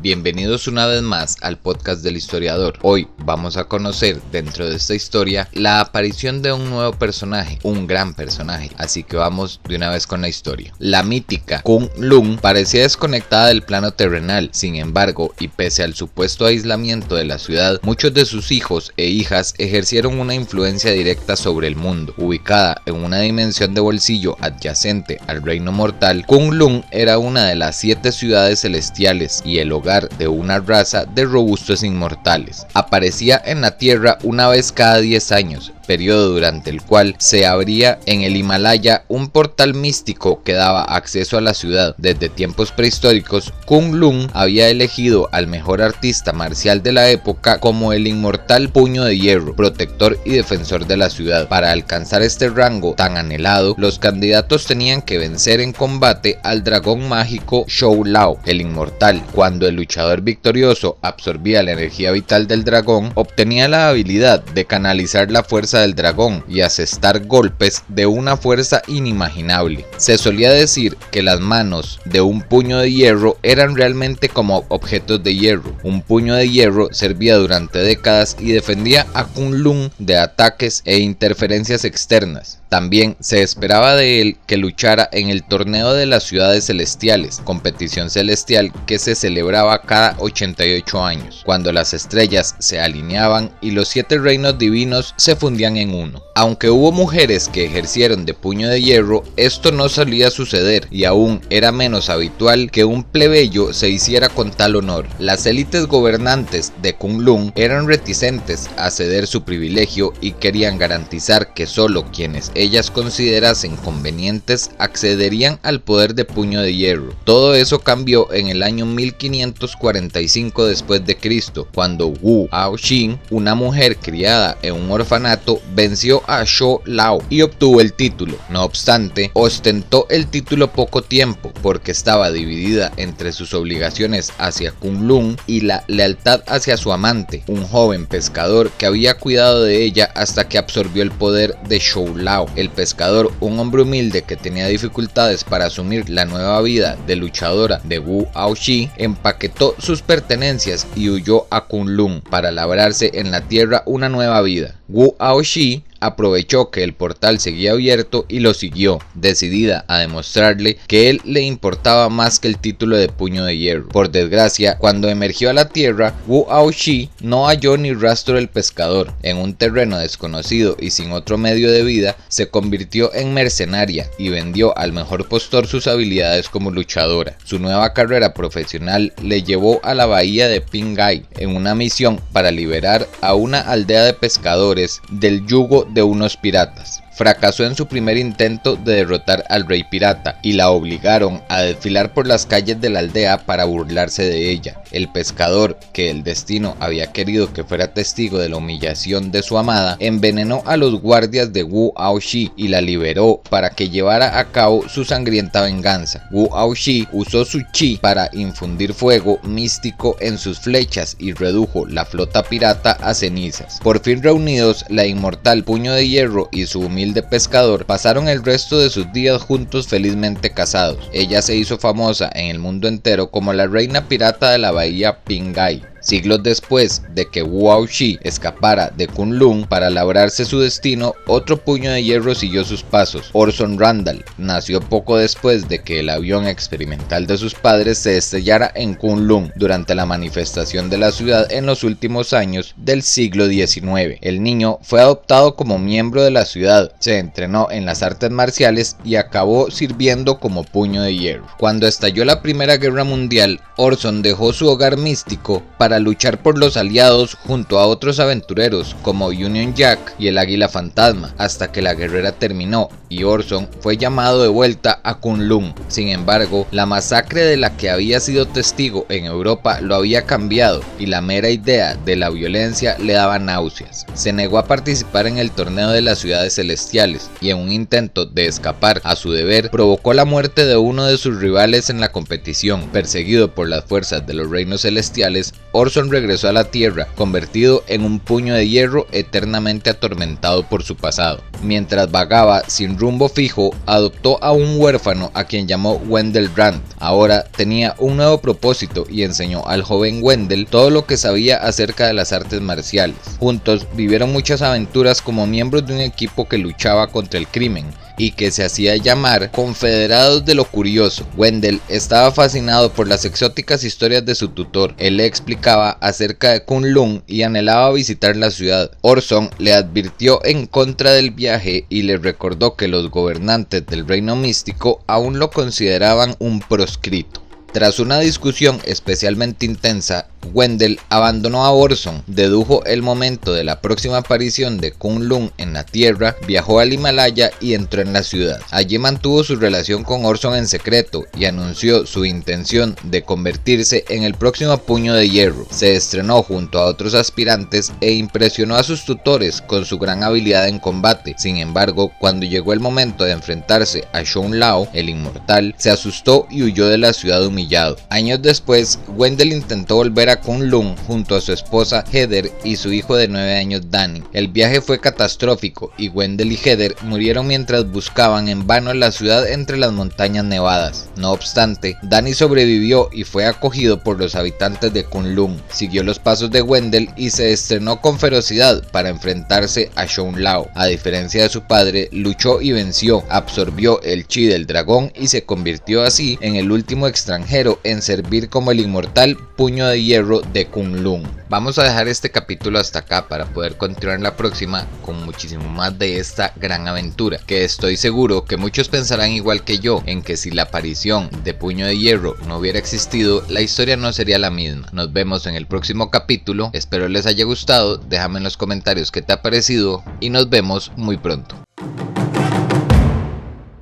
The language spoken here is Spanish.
Bienvenidos una vez más al podcast del historiador. Hoy vamos a conocer dentro de esta historia la aparición de un nuevo personaje, un gran personaje, así que vamos de una vez con la historia. La mítica Kunlun parecía desconectada del plano terrenal, sin embargo, y pese al supuesto aislamiento de la ciudad, muchos de sus hijos e hijas ejercieron una influencia directa sobre el mundo. Ubicada en una dimensión de bolsillo adyacente al reino mortal, Kunlun era una de las 7 ciudades celestiales y el hogar de una raza de robustos inmortales. Aparecía en la Tierra una vez cada 10 años, periodo durante el cual se abría en el Himalaya un portal místico que daba acceso a la ciudad. Desde tiempos prehistóricos, Kunlun había elegido al mejor artista marcial de la época como el inmortal Puño de Hierro, protector y defensor de la ciudad. Para alcanzar este rango tan anhelado, los candidatos tenían que vencer en combate al dragón mágico Shou Lao, el inmortal. Cuando el luchador victorioso absorbía la energía vital del dragón, obtenía la habilidad de canalizar la fuerza del dragón y asestar golpes de una fuerza inimaginable. Se solía decir que las manos de un puño de hierro eran realmente como objetos de hierro. Un puño de hierro servía durante décadas y defendía a Kunlun de ataques e interferencias externas. También se esperaba de él que luchara en el Torneo de las Ciudades Celestiales, competición celestial que se celebraba cada 88 años, cuando las estrellas se alineaban y los 7 reinos divinos se fundían en uno. Aunque hubo mujeres que ejercieron de puño de hierro, esto no solía suceder y aún era menos habitual que un plebeyo se hiciera con tal honor. Las élites gobernantes de Kunlun eran reticentes a ceder su privilegio y querían garantizar que solo quienes ellas considerasen convenientes accederían al poder de puño de hierro. Todo eso cambió en el año 1545 después de Cristo, cuando Wu Aoxin, una mujer criada en un orfanato, venció a Shou Lao y obtuvo el título. No obstante, ostentó el título poco tiempo porque estaba dividida entre sus obligaciones hacia Kunlun y la lealtad hacia su amante, un joven pescador que había cuidado de ella hasta que absorbió el poder de Shou Lao. El pescador, un hombre humilde que tenía dificultades para asumir la nueva vida de luchadora de Wu Aoxi, empaquetó sus pertenencias y huyó a Kunlun para labrarse en la tierra una nueva vida. Wu Aoxi aprovechó que el portal seguía abierto y lo siguió, decidida a demostrarle que él le importaba más que el título de puño de hierro. Por desgracia, cuando emergió a la tierra, Wu Aoxi no halló ni rastro del pescador. En un terreno desconocido y sin otro medio de vida, se convirtió en mercenaria y vendió al mejor postor sus habilidades como luchadora. Su nueva carrera profesional le llevó a la bahía de Pingai en una misión para liberar a una aldea de pescadores del yugo de unos piratas. Fracasó en su primer intento de derrotar al rey pirata y la obligaron a desfilar por las calles de la aldea para burlarse de ella. El pescador, que el destino había querido que fuera testigo de la humillación de su amada, envenenó a los guardias de Wu Aoxi y la liberó para que llevara a cabo su sangrienta venganza. Wu Aoxi usó su chi para infundir fuego místico en sus flechas y redujo la flota pirata a cenizas. Por fin reunidos, la inmortal Puño de Hierro y su humilde pescador pasaron el resto de sus días juntos felizmente casados. Ella se hizo famosa en el mundo entero como la reina pirata de la bahía Pingai. Siglos después de que Wu Aoxi escapara de Kunlun para labrarse su destino, otro puño de hierro siguió sus pasos. Orson Randall nació poco después de que el avión experimental de sus padres se estrellara en Kunlun durante la manifestación de la ciudad en los últimos años del siglo XIX. El niño fue adoptado como miembro de la ciudad, se entrenó en las artes marciales y acabó sirviendo como puño de hierro. Cuando estalló la Primera Guerra Mundial, Orson dejó su hogar místico para luchar por los aliados junto a otros aventureros como Union Jack y el Águila Fantasma, hasta que la guerra terminó y Orson fue llamado de vuelta a Kunlun. Sin embargo, la masacre de la que había sido testigo en Europa lo había cambiado y la mera idea de la violencia le daba náuseas. Se negó a participar en el Torneo de las Ciudades Celestiales y en un intento de escapar a su deber provocó la muerte de uno de sus rivales en la competición. Perseguido por las fuerzas de los reinos celestiales, Orson regresó a la Tierra, convertido en un puño de hierro eternamente atormentado por su pasado. Mientras vagaba sin rumbo fijo, adoptó a un huérfano a quien llamó Wendell Rand. Ahora tenía un nuevo propósito y enseñó al joven Wendell todo lo que sabía acerca de las artes marciales. Juntos vivieron muchas aventuras como miembros de un equipo que luchaba contra el crimen y que se hacía llamar Confederados de lo Curioso. Wendell estaba fascinado por las exóticas historias de su tutor. Él le explicaba acerca de Kunlun y anhelaba visitar la ciudad. Orson le advirtió en contra del viaje y le recordó que los gobernantes del reino místico aún lo consideraban un proscrito. Tras una discusión especialmente intensa, Wendell abandonó a Orson, dedujo el momento de la próxima aparición de Kunlun en la Tierra, viajó al Himalaya y entró en la ciudad. Allí mantuvo su relación con Orson en secreto y anunció su intención de convertirse en el próximo puño de hierro. Se estrenó junto a otros aspirantes e impresionó a sus tutores con su gran habilidad en combate. Sin embargo, cuando llegó el momento de enfrentarse a Shun Lao, el inmortal, se asustó y huyó de la ciudad humillado. Años después, Wendell intentó volver a Kunlun junto a su esposa Heather y su hijo de 9 años Danny. El viaje fue catastrófico y Wendell y Heather murieron mientras buscaban en vano la ciudad entre las montañas nevadas. No obstante, Danny sobrevivió y fue acogido por los habitantes de Kunlun. Siguió los pasos de Wendell y se estrenó con ferocidad para enfrentarse a Shun Lao. A diferencia de su padre, luchó y venció, absorbió el chi del dragón y se convirtió así en el último extranjero en servir como el inmortal puño de hierro de Kunlun. Vamos a dejar este capítulo hasta acá para poder continuar en la próxima con muchísimo más de esta gran aventura, que estoy seguro que muchos pensarán igual que yo en que si la aparición de Puño de Hierro no hubiera existido, la historia no sería la misma. Nos vemos en el próximo capítulo, espero les haya gustado, déjame en los comentarios qué te ha parecido y nos vemos muy pronto.